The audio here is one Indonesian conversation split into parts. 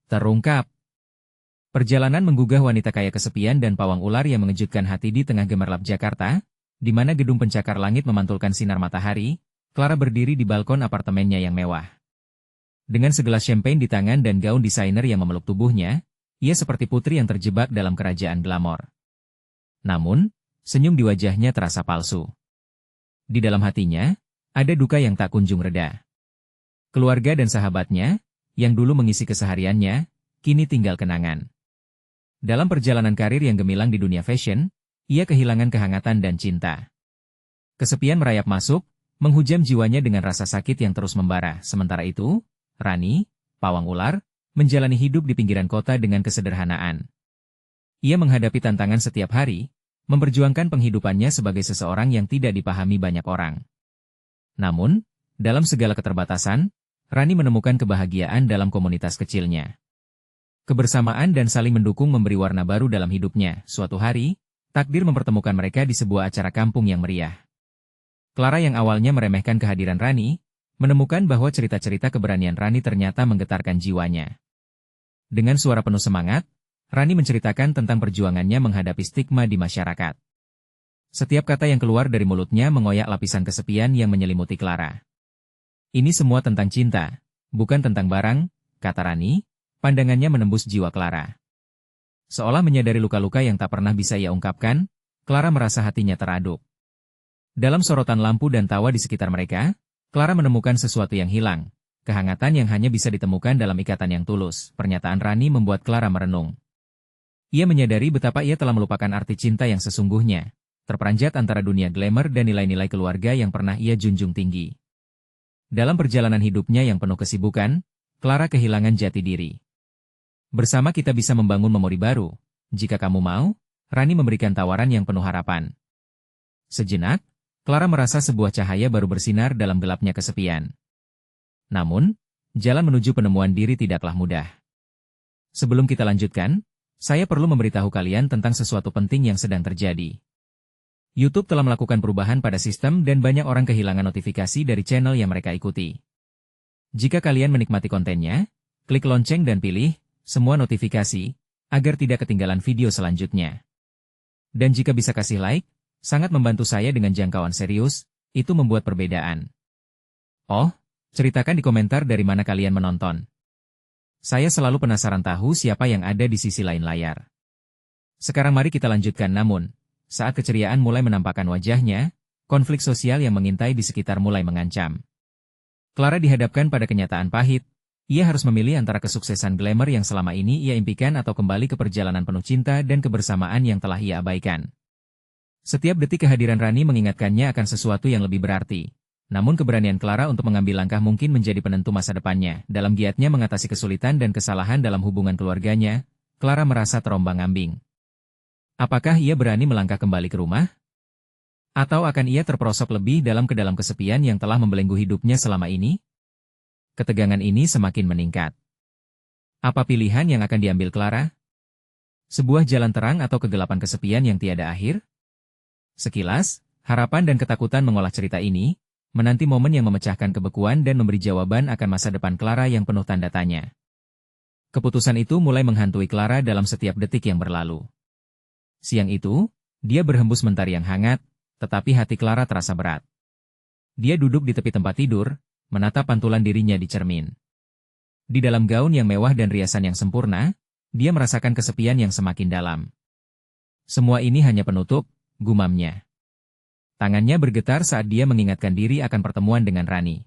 Terungkap. Perjalanan menggugah wanita kaya kesepian dan pawang ular yang mengejutkan hati di tengah gemerlap Jakarta, di mana gedung pencakar langit memantulkan sinar matahari. Clara berdiri di balkon apartemennya yang mewah. Dengan segelas champagne di tangan dan gaun desainer yang memeluk tubuhnya, ia seperti putri yang terjebak dalam kerajaan glamor. Namun, senyum di wajahnya terasa palsu. Di dalam hatinya, ada duka yang tak kunjung reda. Keluarga dan sahabatnya, yang dulu mengisi kesehariannya, kini tinggal kenangan. Dalam perjalanan karir yang gemilang di dunia fashion, ia kehilangan kehangatan dan cinta. Kesepian merayap masuk, menghujam jiwanya dengan rasa sakit yang terus membara. Sementara itu, Rani, pawang ular, menjalani hidup di pinggiran kota dengan kesederhanaan. Ia menghadapi tantangan setiap hari, memperjuangkan penghidupannya sebagai seseorang yang tidak dipahami banyak orang. Namun, dalam segala keterbatasan, Rani menemukan kebahagiaan dalam komunitas kecilnya. Kebersamaan dan saling mendukung memberi warna baru dalam hidupnya. Suatu hari, takdir mempertemukan mereka di sebuah acara kampung yang meriah. Clara yang awalnya meremehkan kehadiran Rani, menemukan bahwa cerita-cerita keberanian Rani ternyata menggetarkan jiwanya. Dengan suara penuh semangat, Rani menceritakan tentang perjuangannya menghadapi stigma di masyarakat. Setiap kata yang keluar dari mulutnya mengoyak lapisan kesepian yang menyelimuti Clara. Ini semua tentang cinta, bukan tentang barang, kata Rani, pandangannya menembus jiwa Clara. Seolah menyadari luka-luka yang tak pernah bisa ia ungkapkan, Clara merasa hatinya teraduk. Dalam sorotan lampu dan tawa di sekitar mereka, Clara menemukan sesuatu yang hilang, kehangatan yang hanya bisa ditemukan dalam ikatan yang tulus. Pernyataan Rani membuat Clara merenung. Ia menyadari betapa ia telah melupakan arti cinta yang sesungguhnya, terperanjat antara dunia glamour dan nilai-nilai keluarga yang pernah ia junjung tinggi. Dalam perjalanan hidupnya yang penuh kesibukan, Clara kehilangan jati diri. Bersama kita bisa membangun memori baru. Jika kamu mau, Rani memberikan tawaran yang penuh harapan. Sejenak, Clara merasa sebuah cahaya baru bersinar dalam gelapnya kesepian. Namun, jalan menuju penemuan diri tidaklah mudah. Sebelum kita lanjutkan, saya perlu memberitahu kalian tentang sesuatu penting yang sedang terjadi. YouTube telah melakukan perubahan pada sistem dan banyak orang kehilangan notifikasi dari channel yang mereka ikuti. Jika kalian menikmati kontennya, klik lonceng dan pilih semua notifikasi, agar tidak ketinggalan video selanjutnya. Dan jika bisa kasih like, sangat membantu saya dengan jangkauan serius, itu membuat perbedaan. Oh, ceritakan di komentar dari mana kalian menonton. Saya selalu penasaran tahu siapa yang ada di sisi lain layar. Sekarang mari kita lanjutkan. Namun, saat keceriaan mulai menampakkan wajahnya, konflik sosial yang mengintai di sekitar mulai mengancam. Clara dihadapkan pada kenyataan pahit. Ia harus memilih antara kesuksesan glamour yang selama ini ia impikan atau kembali ke perjalanan penuh cinta dan kebersamaan yang telah ia abaikan. Setiap detik kehadiran Rani mengingatkannya akan sesuatu yang lebih berarti. Namun keberanian Clara untuk mengambil langkah mungkin menjadi penentu masa depannya. Dalam giatnya mengatasi kesulitan dan kesalahan dalam hubungan keluarganya, Clara merasa terombang-ambing. Apakah ia berani melangkah kembali ke rumah? Atau akan ia terperosok lebih dalam ke dalam kesepian yang telah membelenggu hidupnya selama ini? Ketegangan ini semakin meningkat. Apa pilihan yang akan diambil Clara? Sebuah jalan terang atau kegelapan kesepian yang tiada akhir? Sekilas, harapan dan ketakutan mengolah cerita ini, menanti momen yang memecahkan kebekuan dan memberi jawaban akan masa depan Clara yang penuh tanda tanya. Keputusan itu mulai menghantui Clara dalam setiap detik yang berlalu. Siang itu, dia berhembus mentari yang hangat, tetapi hati Clara terasa berat. Dia duduk di tepi tempat tidur, menatap pantulan dirinya di cermin. Di dalam gaun yang mewah dan riasan yang sempurna, dia merasakan kesepian yang semakin dalam. Semua ini hanya penutup, gumamnya. Tangannya bergetar saat dia mengingatkan diri akan pertemuan dengan Rani.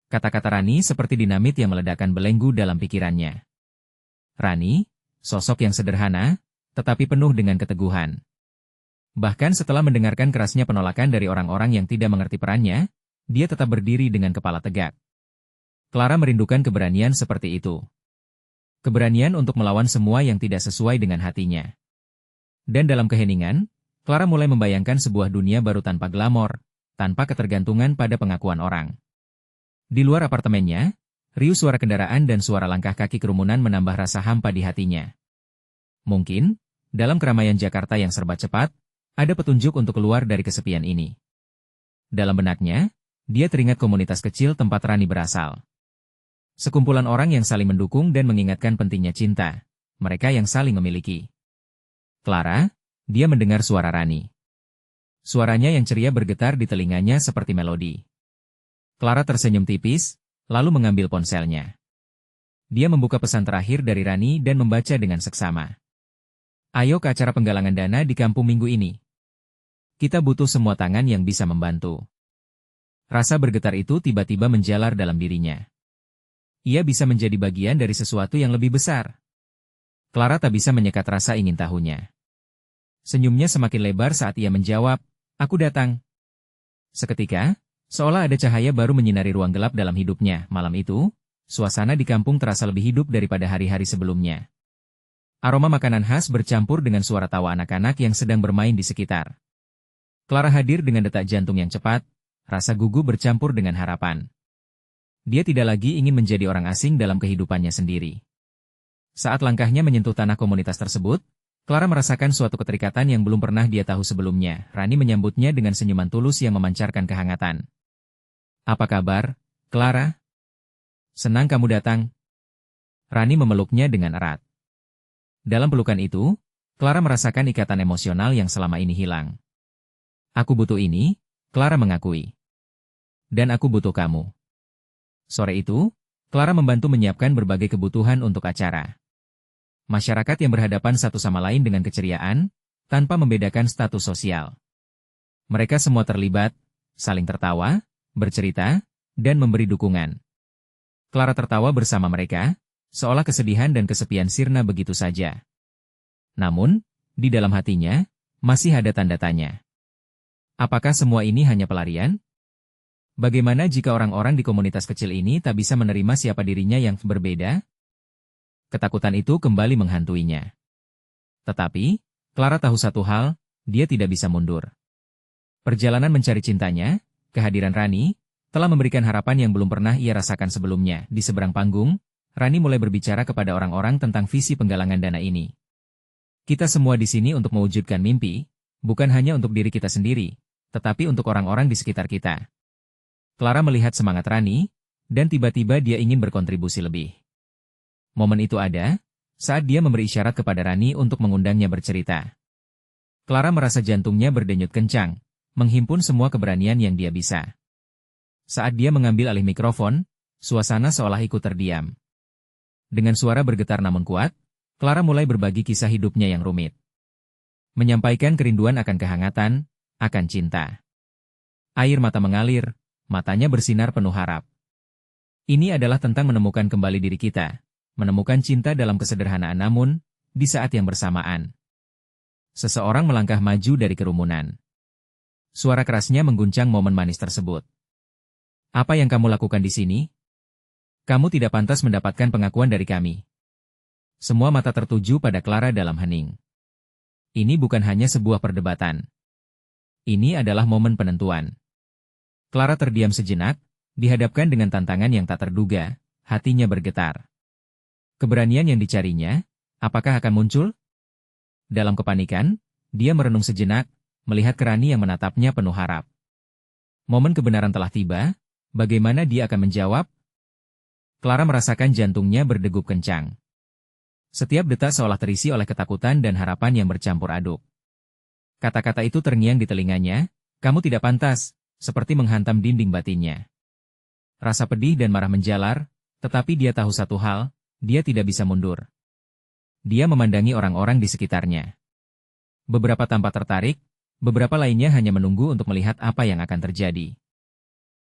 Kata-kata Rani seperti dinamit yang meledakkan belenggu dalam pikirannya. Rani, sosok yang sederhana, tetapi penuh dengan keteguhan. Bahkan setelah mendengarkan kerasnya penolakan dari orang-orang yang tidak mengerti perannya, dia tetap berdiri dengan kepala tegak. Clara merindukan keberanian seperti itu. Keberanian untuk melawan semua yang tidak sesuai dengan hatinya. Dan dalam keheningan, Clara mulai membayangkan sebuah dunia baru tanpa glamor, tanpa ketergantungan pada pengakuan orang. Di luar apartemennya, riuh suara kendaraan dan suara langkah kaki kerumunan menambah rasa hampa di hatinya. Mungkin, dalam keramaian Jakarta yang serba cepat, ada petunjuk untuk keluar dari kesepian ini. Dalam benaknya, dia teringat komunitas kecil tempat Rani berasal. Sekumpulan orang yang saling mendukung dan mengingatkan pentingnya cinta. Mereka yang saling memiliki. Clara, dia mendengar suara Rani. Suaranya yang ceria bergetar di telinganya seperti melodi. Clara tersenyum tipis, lalu mengambil ponselnya. Dia membuka pesan terakhir dari Rani dan membaca dengan seksama. Ayo ke acara penggalangan dana di kampung minggu ini. Kita butuh semua tangan yang bisa membantu. Rasa bergetar itu tiba-tiba menjalar dalam dirinya. Ia bisa menjadi bagian dari sesuatu yang lebih besar. Clara tak bisa menyekat rasa ingin tahunya. Senyumnya semakin lebar saat ia menjawab, "Aku datang." Seketika, seolah ada cahaya baru menyinari ruang gelap dalam hidupnya. Malam itu, suasana di kampung terasa lebih hidup daripada hari-hari sebelumnya. Aroma makanan khas bercampur dengan suara tawa anak-anak yang sedang bermain di sekitar. Clara hadir dengan detak jantung yang cepat, rasa gugup bercampur dengan harapan. Dia tidak lagi ingin menjadi orang asing dalam kehidupannya sendiri. Saat langkahnya menyentuh tanah komunitas tersebut, Clara merasakan suatu keterikatan yang belum pernah dia tahu sebelumnya. Rani menyambutnya dengan senyuman tulus yang memancarkan kehangatan. "Apa kabar, Clara? Senang kamu datang." Rani memeluknya dengan erat. Dalam pelukan itu, Clara merasakan ikatan emosional yang selama ini hilang. "Aku butuh ini," Clara mengakui. "Dan aku butuh kamu." Sore itu, Clara membantu menyiapkan berbagai kebutuhan untuk acara. Masyarakat yang berhadapan satu sama lain dengan keceriaan, tanpa membedakan status sosial. Mereka semua terlibat, saling tertawa, bercerita, dan memberi dukungan. Clara tertawa bersama mereka, seolah kesedihan dan kesepian sirna begitu saja. Namun, di dalam hatinya, masih ada tanda tanya. Apakah semua ini hanya pelarian? Bagaimana jika orang-orang di komunitas kecil ini tak bisa menerima siapa dirinya yang berbeda? Ketakutan itu kembali menghantuinya. Tetapi, Clara tahu satu hal, dia tidak bisa mundur. Perjalanan mencari cintanya, kehadiran Rani, telah memberikan harapan yang belum pernah ia rasakan sebelumnya. Di seberang panggung, Rani mulai berbicara kepada orang-orang tentang visi penggalangan dana ini. "Kita semua di sini untuk mewujudkan mimpi, bukan hanya untuk diri kita sendiri, tetapi untuk orang-orang di sekitar kita." Clara melihat semangat Rani, dan tiba-tiba dia ingin berkontribusi lebih. Momen itu ada, saat dia memberi isyarat kepada Rani untuk mengundangnya bercerita. Clara merasa jantungnya berdenyut kencang, menghimpun semua keberanian yang dia bisa. Saat dia mengambil alih mikrofon, suasana seolah ikut terdiam. Dengan suara bergetar namun kuat, Clara mulai berbagi kisah hidupnya yang rumit. Menyampaikan kerinduan akan kehangatan, akan cinta. Air mata mengalir, matanya bersinar penuh harap. Ini adalah tentang menemukan kembali diri kita, menemukan cinta dalam kesederhanaan namun, di saat yang bersamaan. Seseorang melangkah maju dari kerumunan. Suara kerasnya mengguncang momen manis tersebut. "Apa yang kamu lakukan di sini? Kamu tidak pantas mendapatkan pengakuan dari kami." Semua mata tertuju pada Clara dalam hening. Ini bukan hanya sebuah perdebatan. Ini adalah momen penentuan. Clara terdiam sejenak, dihadapkan dengan tantangan yang tak terduga, hatinya bergetar. Keberanian yang dicarinya, apakah akan muncul? Dalam kepanikan, dia merenung sejenak, melihat ke Rani yang menatapnya penuh harap. Momen kebenaran telah tiba, bagaimana dia akan menjawab? Clara merasakan jantungnya berdegup kencang. Setiap detak seolah terisi oleh ketakutan dan harapan yang bercampur aduk. Kata-kata itu terngiang di telinganya, "Kamu tidak pantas," seperti menghantam dinding batinnya. Rasa pedih dan marah menjalar, tetapi dia tahu satu hal, dia tidak bisa mundur. Dia memandangi orang-orang di sekitarnya. Beberapa tampak tertarik, beberapa lainnya hanya menunggu untuk melihat apa yang akan terjadi.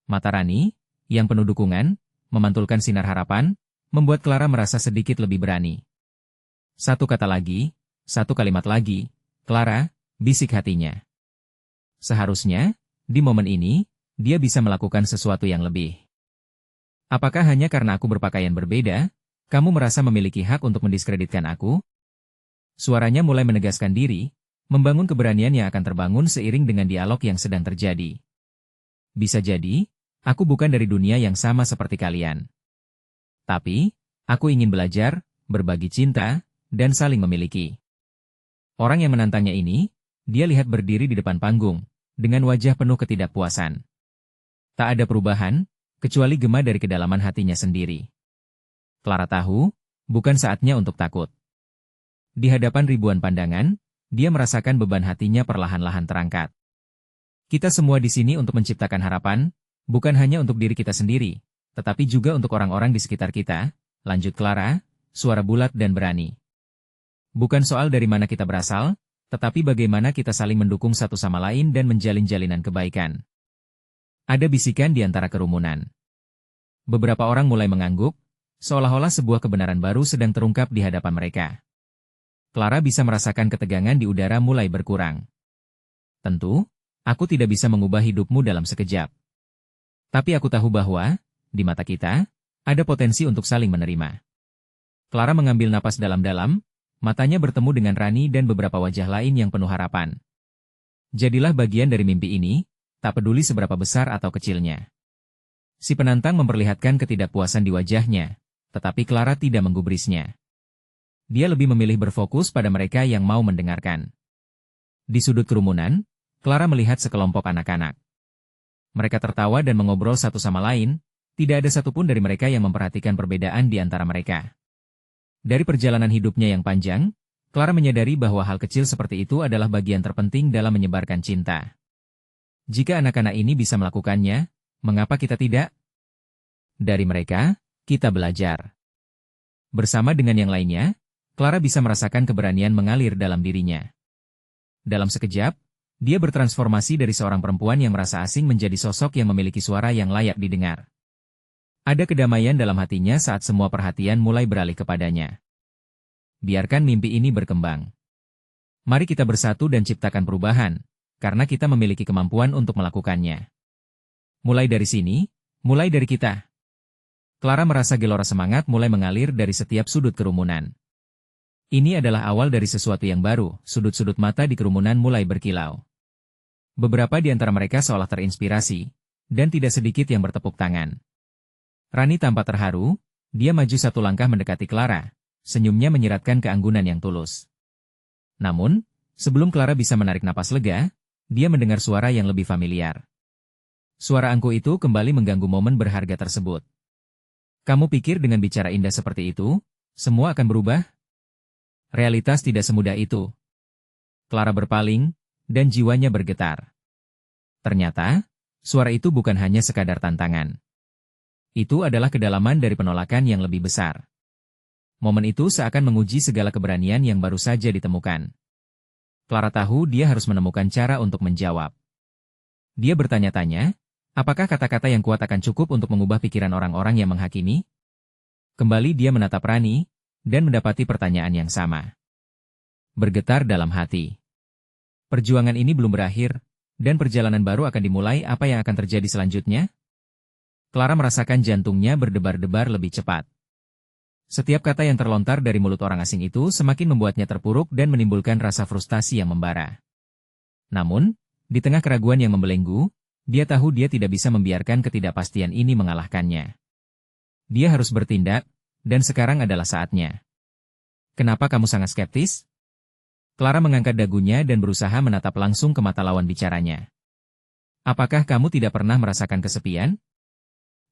Mata Rani, yang penuh dukungan, memantulkan sinar harapan, membuat Clara merasa sedikit lebih berani. Satu kata lagi, satu kalimat lagi, "Clara," bisik hatinya. Seharusnya, di momen ini, dia bisa melakukan sesuatu yang lebih. "Apakah hanya karena aku berpakaian berbeda, kamu merasa memiliki hak untuk mendiskreditkan aku?" Suaranya mulai menegaskan diri, membangun keberanian yang akan terbangun seiring dengan dialog yang sedang terjadi. "Bisa jadi, aku bukan dari dunia yang sama seperti kalian. Tapi, aku ingin belajar, berbagi cinta, dan saling memiliki." Orang yang menantangnya ini, dia lihat berdiri di depan panggung, dengan wajah penuh ketidakpuasan. Tak ada perubahan, kecuali gema dari kedalaman hatinya sendiri. Clara tahu, bukan saatnya untuk takut. Di hadapan ribuan pandangan, dia merasakan beban hatinya perlahan-lahan terangkat. Kita semua di sini untuk menciptakan harapan, bukan hanya untuk diri kita sendiri, tetapi juga untuk orang-orang di sekitar kita, lanjut Clara, suara bulat dan berani. Bukan soal dari mana kita berasal, tetapi bagaimana kita saling mendukung satu sama lain dan menjalin jalinan kebaikan. Ada bisikan di antara kerumunan. Beberapa orang mulai mengangguk, seolah-olah sebuah kebenaran baru sedang terungkap di hadapan mereka. Clara bisa merasakan ketegangan di udara mulai berkurang. Tentu, aku tidak bisa mengubah hidupmu dalam sekejap. Tapi aku tahu bahwa, di mata kita, ada potensi untuk saling menerima. Clara mengambil napas dalam-dalam, matanya bertemu dengan Rani dan beberapa wajah lain yang penuh harapan. Jadilah bagian dari mimpi ini, tak peduli seberapa besar atau kecilnya. Si penantang memperlihatkan ketidakpuasan di wajahnya, tetapi Clara tidak menggubrisnya. Dia lebih memilih berfokus pada mereka yang mau mendengarkan. Di sudut kerumunan, Clara melihat sekelompok anak-anak. Mereka tertawa dan mengobrol satu sama lain, tidak ada satupun dari mereka yang memperhatikan perbedaan di antara mereka. Dari perjalanan hidupnya yang panjang, Clara menyadari bahwa hal kecil seperti itu adalah bagian terpenting dalam menyebarkan cinta. Jika anak-anak ini bisa melakukannya, mengapa kita tidak? Dari mereka, kita belajar. Bersama dengan yang lainnya, Clara bisa merasakan keberanian mengalir dalam dirinya. Dalam sekejap, dia bertransformasi dari seorang perempuan yang merasa asing menjadi sosok yang memiliki suara yang layak didengar. Ada kedamaian dalam hatinya saat semua perhatian mulai beralih kepadanya. Biarkan mimpi ini berkembang. Mari kita bersatu dan ciptakan perubahan, karena kita memiliki kemampuan untuk melakukannya. Mulai dari sini, mulai dari kita. Clara merasa gelora semangat mulai mengalir dari setiap sudut kerumunan. Ini adalah awal dari sesuatu yang baru, sudut-sudut mata di kerumunan mulai berkilau. Beberapa di antara mereka seolah terinspirasi, dan tidak sedikit yang bertepuk tangan. Rani tampak terharu, dia maju satu langkah mendekati Clara, senyumnya menyiratkan keanggunan yang tulus. Namun, sebelum Clara bisa menarik napas lega, dia mendengar suara yang lebih familiar. Suara angkuh itu kembali mengganggu momen berharga tersebut. Kamu pikir dengan bicara indah seperti itu, semua akan berubah? Realitas tidak semudah itu. Clara berpaling, dan jiwanya bergetar. Ternyata, suara itu bukan hanya sekadar tantangan. Itu adalah kedalaman dari penolakan yang lebih besar. Momen itu seakan menguji segala keberanian yang baru saja ditemukan. Clara tahu dia harus menemukan cara untuk menjawab. Dia bertanya-tanya, apakah kata-kata yang kuat akan cukup untuk mengubah pikiran orang-orang yang menghakimi? Kembali dia menatap Rani, dan mendapati pertanyaan yang sama. Bergetar dalam hati. Perjuangan ini belum berakhir, dan perjalanan baru akan dimulai. Apa yang akan terjadi selanjutnya? Clara merasakan jantungnya berdebar-debar lebih cepat. Setiap kata yang terlontar dari mulut orang asing itu semakin membuatnya terpuruk dan menimbulkan rasa frustasi yang membara. Namun, di tengah keraguan yang membelenggu, dia tahu dia tidak bisa membiarkan ketidakpastian ini mengalahkannya. Dia harus bertindak, dan sekarang adalah saatnya. Kenapa kamu sangat skeptis? Clara mengangkat dagunya dan berusaha menatap langsung ke mata lawan bicaranya. Apakah kamu tidak pernah merasakan kesepian?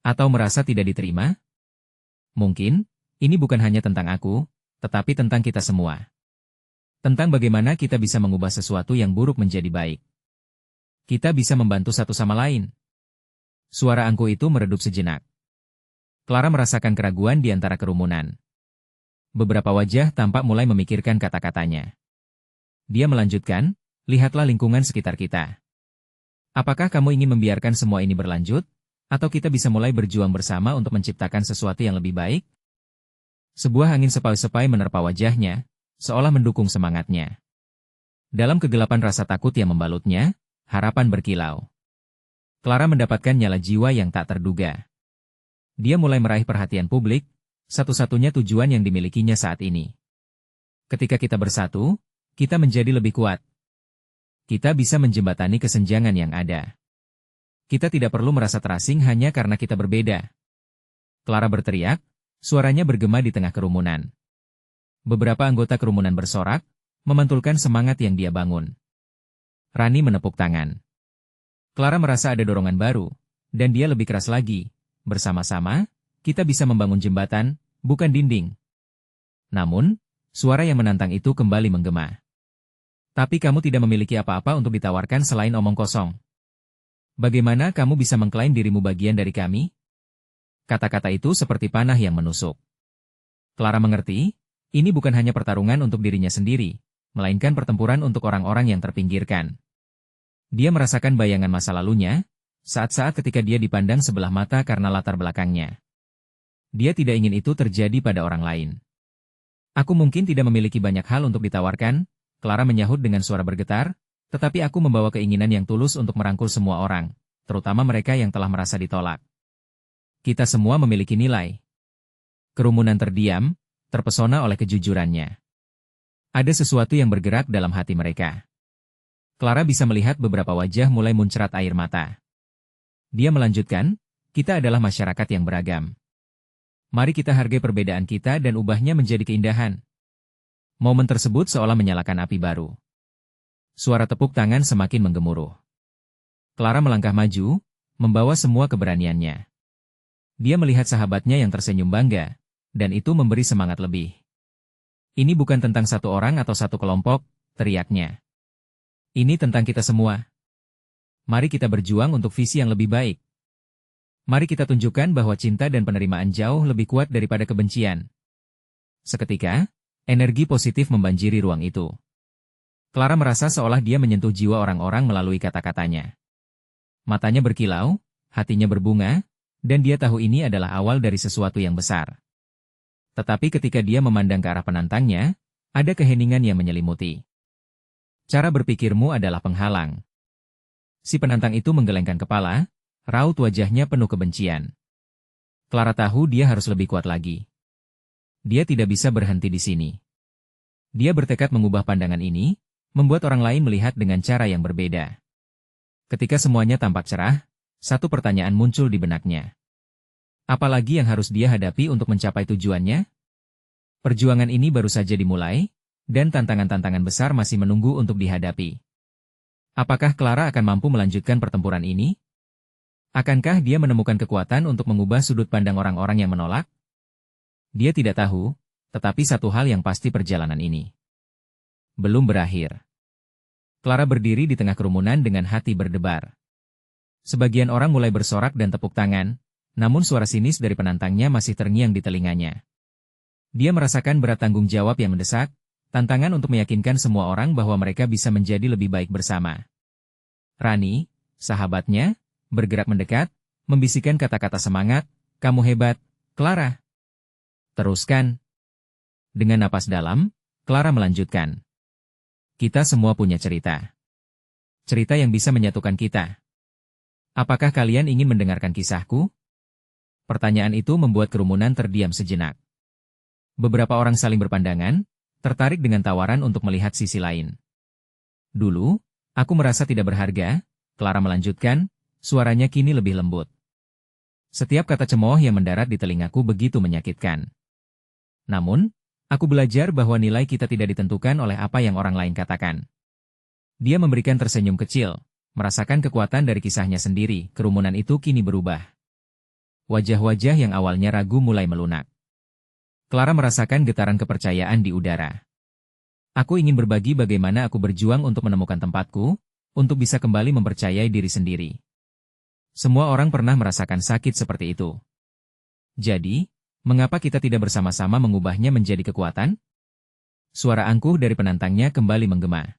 Atau merasa tidak diterima? Mungkin, ini bukan hanya tentang aku, tetapi tentang kita semua. Tentang bagaimana kita bisa mengubah sesuatu yang buruk menjadi baik. Kita bisa membantu satu sama lain. Suara angkuh itu meredup sejenak. Clara merasakan keraguan di antara kerumunan. Beberapa wajah tampak mulai memikirkan kata-katanya. Dia melanjutkan, lihatlah lingkungan sekitar kita. Apakah kamu ingin membiarkan semua ini berlanjut? Atau kita bisa mulai berjuang bersama untuk menciptakan sesuatu yang lebih baik? Sebuah angin sepoi-sepoi menerpa wajahnya, seolah mendukung semangatnya. Dalam kegelapan rasa takut yang membalutnya, harapan berkilau. Clara mendapatkan nyala jiwa yang tak terduga. Dia mulai meraih perhatian publik, satu-satunya tujuan yang dimilikinya saat ini. Ketika kita bersatu, kita menjadi lebih kuat. Kita bisa menjembatani kesenjangan yang ada. Kita tidak perlu merasa terasing hanya karena kita berbeda. Clara berteriak, suaranya bergema di tengah kerumunan. Beberapa anggota kerumunan bersorak, memantulkan semangat yang dia bangun. Rani menepuk tangan. Clara merasa ada dorongan baru, dan dia lebih keras lagi. Bersama-sama, kita bisa membangun jembatan, bukan dinding. Namun, suara yang menantang itu kembali menggema. Tapi kamu tidak memiliki apa-apa untuk ditawarkan selain omong kosong. Bagaimana kamu bisa mengklaim dirimu bagian dari kami? Kata-kata itu seperti panah yang menusuk. Clara mengerti, ini bukan hanya pertarungan untuk dirinya sendiri, melainkan pertempuran untuk orang-orang yang terpinggirkan. Dia merasakan bayangan masa lalunya, saat-saat ketika dia dipandang sebelah mata karena latar belakangnya. Dia tidak ingin itu terjadi pada orang lain. Aku mungkin tidak memiliki banyak hal untuk ditawarkan, Clara menyahut dengan suara bergetar, tetapi aku membawa keinginan yang tulus untuk merangkul semua orang, terutama mereka yang telah merasa ditolak. Kita semua memiliki nilai. Kerumunan terdiam, terpesona oleh kejujurannya. Ada sesuatu yang bergerak dalam hati mereka. Clara bisa melihat beberapa wajah mulai muncrat air mata. Dia melanjutkan, kita adalah masyarakat yang beragam. Mari kita hargai perbedaan kita dan ubahnya menjadi keindahan. Momen tersebut seolah menyalakan api baru. Suara tepuk tangan semakin menggemuruh. Clara melangkah maju, membawa semua keberaniannya. Dia melihat sahabatnya yang tersenyum bangga, dan itu memberi semangat lebih. Ini bukan tentang satu orang atau satu kelompok, teriaknya. Ini tentang kita semua. Mari kita berjuang untuk visi yang lebih baik. Mari kita tunjukkan bahwa cinta dan penerimaan jauh lebih kuat daripada kebencian. Seketika, energi positif membanjiri ruang itu. Clara merasa seolah dia menyentuh jiwa orang-orang melalui kata-katanya. Matanya berkilau, hatinya berbunga, dan dia tahu ini adalah awal dari sesuatu yang besar. Tetapi ketika dia memandang ke arah penantangnya, ada keheningan yang menyelimuti. Cara berpikirmu adalah penghalang. Si penantang itu menggelengkan kepala, raut wajahnya penuh kebencian. Clara tahu dia harus lebih kuat lagi. Dia tidak bisa berhenti di sini. Dia bertekad mengubah pandangan ini, membuat orang lain melihat dengan cara yang berbeda. Ketika semuanya tampak cerah, satu pertanyaan muncul di benaknya. Apalagi yang harus dia hadapi untuk mencapai tujuannya? Perjuangan ini baru saja dimulai, dan tantangan-tantangan besar masih menunggu untuk dihadapi. Apakah Clara akan mampu melanjutkan pertempuran ini? Akankah dia menemukan kekuatan untuk mengubah sudut pandang orang-orang yang menolak? Dia tidak tahu, tetapi satu hal yang pasti perjalanan ini belum berakhir. Clara berdiri di tengah kerumunan dengan hati berdebar. Sebagian orang mulai bersorak dan tepuk tangan, namun suara sinis dari penantangnya masih terngiang di telinganya. Dia merasakan berat tanggung jawab yang mendesak, tantangan untuk meyakinkan semua orang bahwa mereka bisa menjadi lebih baik bersama. Rani, sahabatnya, bergerak mendekat, membisikkan kata-kata semangat, kamu hebat, Clara. Teruskan. Dengan napas dalam, Clara melanjutkan. Kita semua punya cerita. Cerita yang bisa menyatukan kita. Apakah kalian ingin mendengarkan kisahku? Pertanyaan itu membuat kerumunan terdiam sejenak. Beberapa orang saling berpandangan, tertarik dengan tawaran untuk melihat sisi lain. Dulu, aku merasa tidak berharga, Clara melanjutkan, suaranya kini lebih lembut. Setiap kata cemooh yang mendarat di telingaku begitu menyakitkan. Namun, aku belajar bahwa nilai kita tidak ditentukan oleh apa yang orang lain katakan. Dia memberikan tersenyum kecil, merasakan kekuatan dari kisahnya sendiri, kerumunan itu kini berubah. Wajah-wajah yang awalnya ragu mulai melunak. Clara merasakan getaran kepercayaan di udara. Aku ingin berbagi bagaimana aku berjuang untuk menemukan tempatku, untuk bisa kembali mempercayai diri sendiri. Semua orang pernah merasakan sakit seperti itu. Jadi, mengapa kita tidak bersama-sama mengubahnya menjadi kekuatan? Suara angkuh dari penantangnya kembali menggema.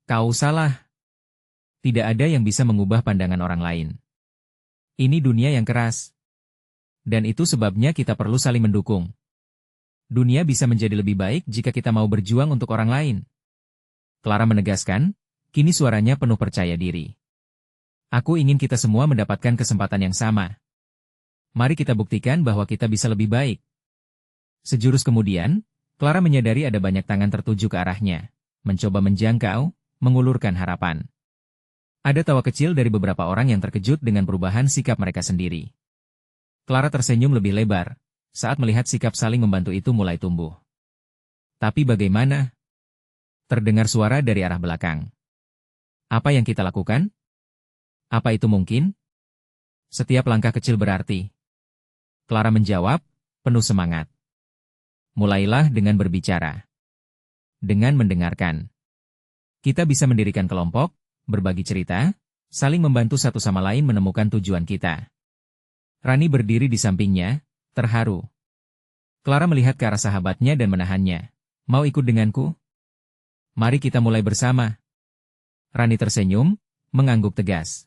Kau salah. Tidak ada yang bisa mengubah pandangan orang lain. Ini dunia yang keras. Dan itu sebabnya kita perlu saling mendukung. Dunia bisa menjadi lebih baik jika kita mau berjuang untuk orang lain. Clara menegaskan, kini suaranya penuh percaya diri. Aku ingin kita semua mendapatkan kesempatan yang sama. Mari kita buktikan bahwa kita bisa lebih baik. Sejurus kemudian, Clara menyadari ada banyak tangan tertuju ke arahnya, mencoba menjangkau, mengulurkan harapan. Ada tawa kecil dari beberapa orang yang terkejut dengan perubahan sikap mereka sendiri. Clara tersenyum lebih lebar, saat melihat sikap saling membantu itu mulai tumbuh. Tapi bagaimana? Terdengar suara dari arah belakang. Apa yang kita lakukan? Apa itu mungkin? Setiap langkah kecil berarti. Clara menjawab, penuh semangat. Mulailah dengan berbicara. Dengan mendengarkan. Kita bisa mendirikan kelompok, berbagi cerita, saling membantu satu sama lain menemukan tujuan kita. Rani berdiri di sampingnya, terharu. Clara melihat ke arah sahabatnya dan menahannya. Mau ikut denganku? Mari kita mulai bersama. Rani tersenyum, mengangguk tegas.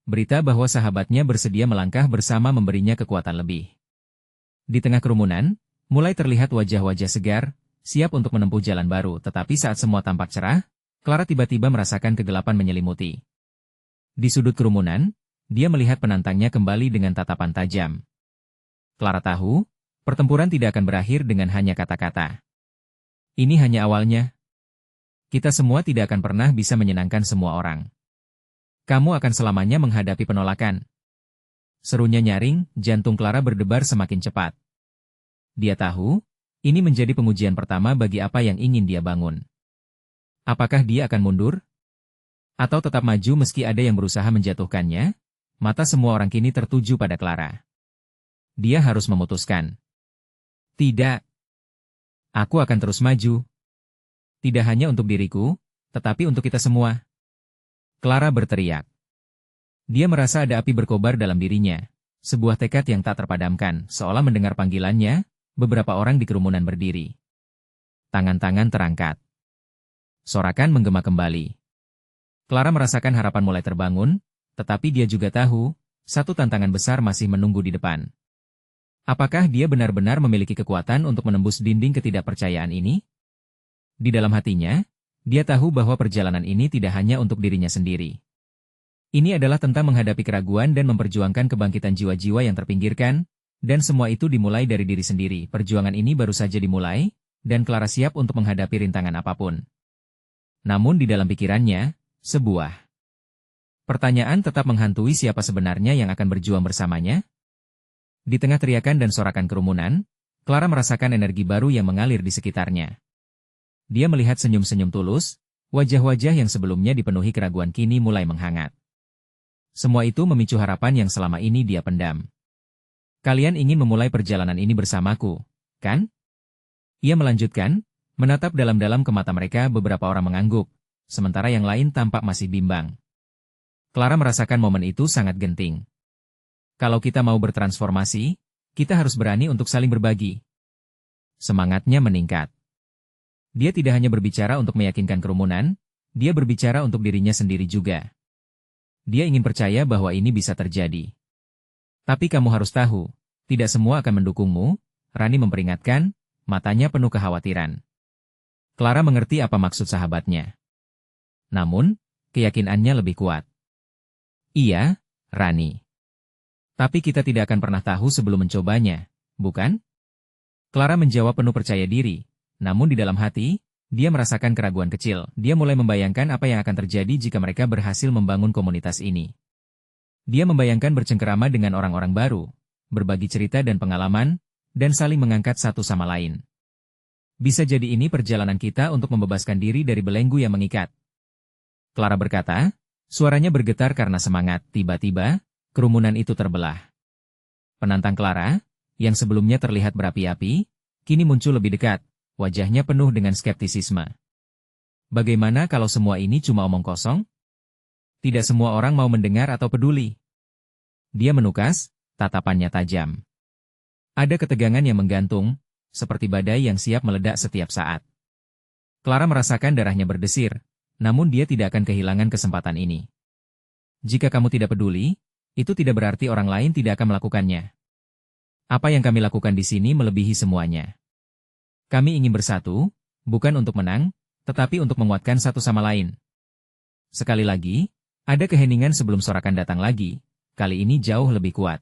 Berita bahwa sahabatnya bersedia melangkah bersama memberinya kekuatan lebih. Di tengah kerumunan, mulai terlihat wajah-wajah segar, siap untuk menempuh jalan baru, tetapi saat semua tampak cerah, Clara tiba-tiba merasakan kegelapan menyelimuti. Di sudut kerumunan, dia melihat penantangnya kembali dengan tatapan tajam. Clara tahu, pertempuran tidak akan berakhir dengan hanya kata-kata. Ini hanya awalnya. Kita semua tidak akan pernah bisa menyenangkan semua orang. Kamu akan selamanya menghadapi penolakan. Serunya nyaring, jantung Clara berdebar semakin cepat. Dia tahu, ini menjadi pengujian pertama bagi apa yang ingin dia bangun. Apakah dia akan mundur? Atau tetap maju meski ada yang berusaha menjatuhkannya? Mata semua orang kini tertuju pada Clara. Dia harus memutuskan. Tidak. Aku akan terus maju. Tidak hanya untuk diriku, tetapi untuk kita semua. Clara berteriak. Dia merasa ada api berkobar dalam dirinya. Sebuah tekad yang tak terpadamkan, seolah mendengar panggilannya, beberapa orang di kerumunan berdiri. Tangan-tangan terangkat. Sorakan menggema kembali. Clara merasakan harapan mulai terbangun, tetapi dia juga tahu, satu tantangan besar masih menunggu di depan. Apakah dia benar-benar memiliki kekuatan untuk menembus dinding ketidakpercayaan ini? Di dalam hatinya, dia tahu bahwa perjalanan ini tidak hanya untuk dirinya sendiri. Ini adalah tentang menghadapi keraguan dan memperjuangkan kebangkitan jiwa-jiwa yang terpinggirkan, dan semua itu dimulai dari diri sendiri. Perjuangan ini baru saja dimulai, dan Clara siap untuk menghadapi rintangan apapun. Namun di dalam pikirannya, sebuah pertanyaan tetap menghantui, siapa sebenarnya yang akan berjuang bersamanya? Di tengah teriakan dan sorakan kerumunan, Clara merasakan energi baru yang mengalir di sekitarnya. Dia melihat senyum-senyum tulus, wajah-wajah yang sebelumnya dipenuhi keraguan kini mulai menghangat. Semua itu memicu harapan yang selama ini dia pendam. Kalian ingin memulai perjalanan ini bersamaku, kan? Ia melanjutkan, menatap dalam-dalam ke mata mereka. Beberapa orang mengangguk, sementara yang lain tampak masih bimbang. Clara merasakan momen itu sangat genting. Kalau kita mau bertransformasi, kita harus berani untuk saling berbagi. Semangatnya meningkat. Dia tidak hanya berbicara untuk meyakinkan kerumunan, dia berbicara untuk dirinya sendiri juga. Dia ingin percaya bahwa ini bisa terjadi. Tapi kamu harus tahu, tidak semua akan mendukungmu, Rani memperingatkan, matanya penuh kekhawatiran. Clara mengerti apa maksud sahabatnya. Namun, keyakinannya lebih kuat. Iya, Rani. Tapi kita tidak akan pernah tahu sebelum mencobanya, bukan? Clara menjawab penuh percaya diri. Namun di dalam hati, dia merasakan keraguan kecil. Dia mulai membayangkan apa yang akan terjadi jika mereka berhasil membangun komunitas ini. Dia membayangkan bercengkerama dengan orang-orang baru, berbagi cerita dan pengalaman, dan saling mengangkat satu sama lain. Bisa jadi ini perjalanan kita untuk membebaskan diri dari belenggu yang mengikat. Clara berkata, suaranya bergetar karena semangat. Tiba-tiba, kerumunan itu terbelah. Penantang Clara, yang sebelumnya terlihat berapi-api, kini muncul lebih dekat. Wajahnya penuh dengan skeptisisme. Bagaimana kalau semua ini cuma omong kosong? Tidak semua orang mau mendengar atau peduli. Dia menukas, tatapannya tajam. Ada ketegangan yang menggantung, seperti badai yang siap meledak setiap saat. Clara merasakan darahnya berdesir, namun dia tidak akan kehilangan kesempatan ini. Jika kamu tidak peduli, itu tidak berarti orang lain tidak akan melakukannya. Apa yang kami lakukan di sini melebihi semuanya. Kami ingin bersatu, bukan untuk menang, tetapi untuk menguatkan satu sama lain. Sekali lagi, ada keheningan sebelum sorakan datang lagi, kali ini jauh lebih kuat.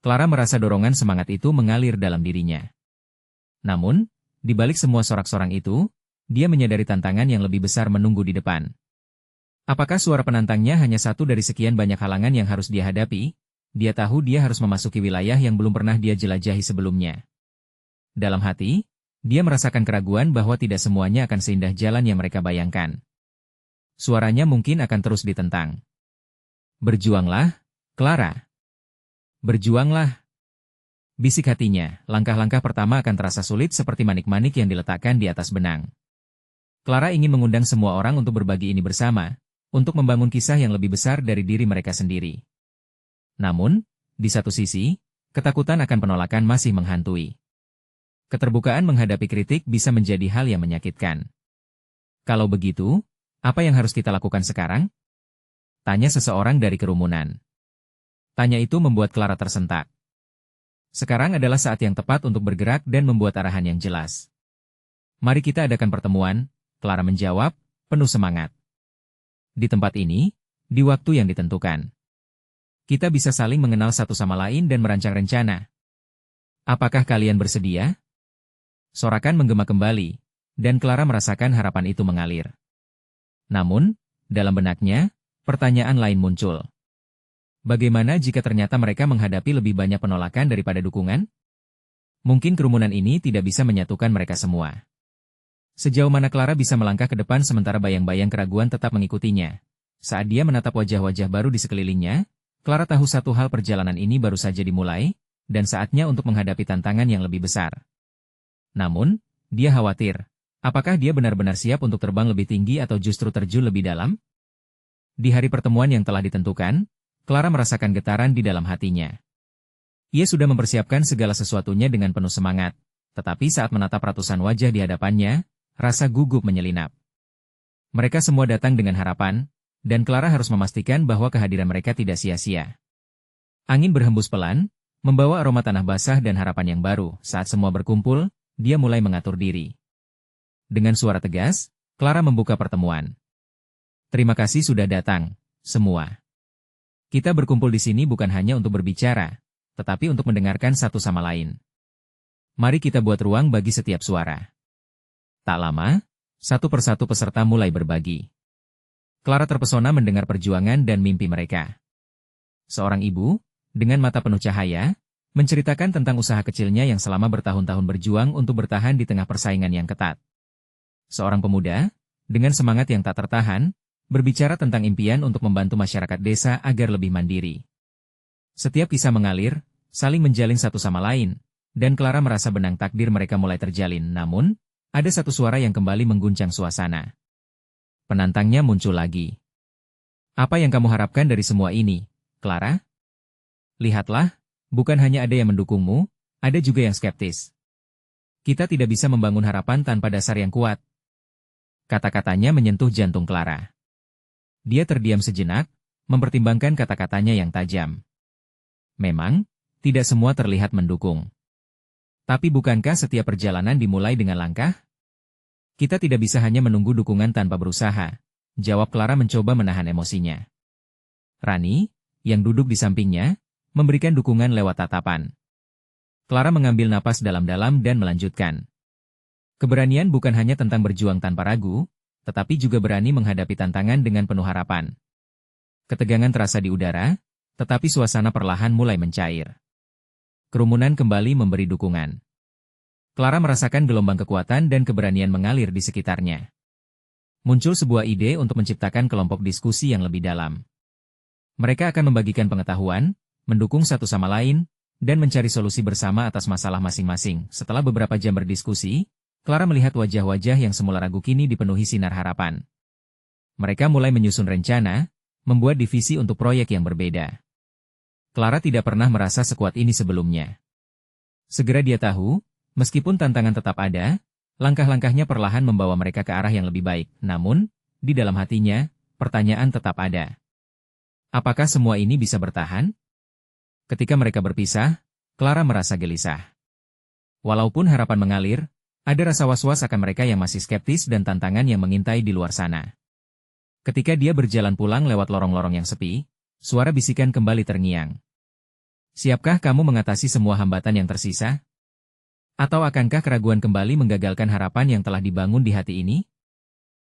Clara merasa dorongan semangat itu mengalir dalam dirinya. Namun, di balik semua sorak-sorang itu, dia menyadari tantangan yang lebih besar menunggu di depan. Apakah suara penantangnya hanya satu dari sekian banyak halangan yang harus dia hadapi? Dia tahu dia harus memasuki wilayah yang belum pernah dia jelajahi sebelumnya. Dalam hati, dia merasakan keraguan bahwa tidak semuanya akan seindah jalan yang mereka bayangkan. Suaranya mungkin akan terus ditentang. Berjuanglah, Clara. Berjuanglah. Bisik hatinya, langkah-langkah pertama akan terasa sulit seperti manik-manik yang diletakkan di atas benang. Clara ingin mengundang semua orang untuk berbagi ini bersama, untuk membangun kisah yang lebih besar dari diri mereka sendiri. Namun, di satu sisi, ketakutan akan penolakan masih menghantui. Keterbukaan menghadapi kritik bisa menjadi hal yang menyakitkan. Kalau begitu, apa yang harus kita lakukan sekarang? Tanya seseorang dari kerumunan. Tanya itu membuat Clara tersentak. Sekarang adalah saat yang tepat untuk bergerak dan membuat arahan yang jelas. Mari kita adakan pertemuan, Clara menjawab, penuh semangat. Di tempat ini, di waktu yang ditentukan. Kita bisa saling mengenal satu sama lain dan merancang rencana. Apakah kalian bersedia? Sorakan menggema kembali, dan Clara merasakan harapan itu mengalir. Namun, dalam benaknya, pertanyaan lain muncul. Bagaimana jika ternyata mereka menghadapi lebih banyak penolakan daripada dukungan? Mungkin kerumunan ini tidak bisa menyatukan mereka semua. Sejauh mana Clara bisa melangkah ke depan sementara bayang-bayang keraguan tetap mengikutinya. Saat dia menatap wajah-wajah baru di sekelilingnya, Clara tahu satu hal, perjalanan ini baru saja dimulai, dan saatnya untuk menghadapi tantangan yang lebih besar. Namun, dia khawatir. Apakah dia benar-benar siap untuk terbang lebih tinggi atau justru terjun lebih dalam? Di hari pertemuan yang telah ditentukan, Clara merasakan getaran di dalam hatinya. Ia sudah mempersiapkan segala sesuatunya dengan penuh semangat, tetapi saat menatap ratusan wajah di hadapannya, rasa gugup menyelinap. Mereka semua datang dengan harapan, dan Clara harus memastikan bahwa kehadiran mereka tidak sia-sia. Angin berhembus pelan, membawa aroma tanah basah dan harapan yang baru. Saat semua berkumpul, dia mulai mengatur diri. Dengan suara tegas, Clara membuka pertemuan. Terima kasih sudah datang, semua. Kita berkumpul di sini bukan hanya untuk berbicara, tetapi untuk mendengarkan satu sama lain. Mari kita buat ruang bagi setiap suara. Tak lama, satu persatu peserta mulai berbagi. Clara terpesona mendengar perjuangan dan mimpi mereka. Seorang ibu, dengan mata penuh cahaya, menceritakan tentang usaha kecilnya yang selama bertahun-tahun berjuang untuk bertahan di tengah persaingan yang ketat. Seorang pemuda, dengan semangat yang tak tertahan, berbicara tentang impian untuk membantu masyarakat desa agar lebih mandiri. Setiap kisah mengalir, saling menjalin satu sama lain, dan Clara merasa benang takdir mereka mulai terjalin. Namun, ada satu suara yang kembali mengguncang suasana. Penantangnya muncul lagi. Apa yang kamu harapkan dari semua ini, Clara? Lihatlah, bukan hanya ada yang mendukungmu, ada juga yang skeptis. Kita tidak bisa membangun harapan tanpa dasar yang kuat. Kata-katanya menyentuh jantung Clara. Dia terdiam sejenak, mempertimbangkan kata-katanya yang tajam. Memang, tidak semua terlihat mendukung. Tapi bukankah setiap perjalanan dimulai dengan langkah? Kita tidak bisa hanya menunggu dukungan tanpa berusaha, jawab Clara mencoba menahan emosinya. Rani, yang duduk di sampingnya, memberikan dukungan lewat tatapan. Clara mengambil napas dalam-dalam dan melanjutkan. Keberanian bukan hanya tentang berjuang tanpa ragu, tetapi juga berani menghadapi tantangan dengan penuh harapan. Ketegangan terasa di udara, tetapi suasana perlahan mulai mencair. Kerumunan kembali memberi dukungan. Clara merasakan gelombang kekuatan dan keberanian mengalir di sekitarnya. Muncul sebuah ide untuk menciptakan kelompok diskusi yang lebih dalam. Mereka akan membagikan pengetahuan, mendukung satu sama lain, dan mencari solusi bersama atas masalah masing-masing. Setelah beberapa jam berdiskusi, Clara melihat wajah-wajah yang semula ragu kini dipenuhi sinar harapan. Mereka mulai menyusun rencana, membuat divisi untuk proyek yang berbeda. Clara tidak pernah merasa sekuat ini sebelumnya. Segera dia tahu, meskipun tantangan tetap ada, langkah-langkahnya perlahan membawa mereka ke arah yang lebih baik. Namun, di dalam hatinya, pertanyaan tetap ada. Apakah semua ini bisa bertahan? Ketika mereka berpisah, Clara merasa gelisah. Walaupun harapan mengalir, ada rasa was-was akan mereka yang masih skeptis dan tantangan yang mengintai di luar sana. Ketika dia berjalan pulang lewat lorong-lorong yang sepi, suara bisikan kembali terngiang. Siapkah kamu mengatasi semua hambatan yang tersisa? Atau akankah keraguan kembali menggagalkan harapan yang telah dibangun di hati ini?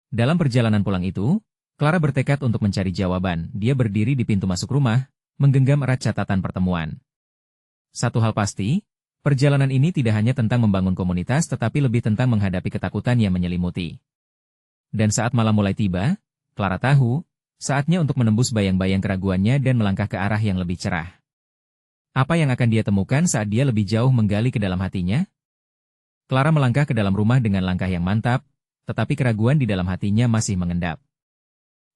Dalam perjalanan pulang itu, Clara bertekad untuk mencari jawaban. Dia berdiri di pintu masuk rumah, menggenggam erat catatan pertemuan. Satu hal pasti, perjalanan ini tidak hanya tentang membangun komunitas tetapi lebih tentang menghadapi ketakutan yang menyelimuti. Dan saat malam mulai tiba, Clara tahu, saatnya untuk menembus bayang-bayang keraguannya dan melangkah ke arah yang lebih cerah. Apa yang akan dia temukan saat dia lebih jauh menggali ke dalam hatinya? Clara melangkah ke dalam rumah dengan langkah yang mantap, tetapi keraguan di dalam hatinya masih mengendap.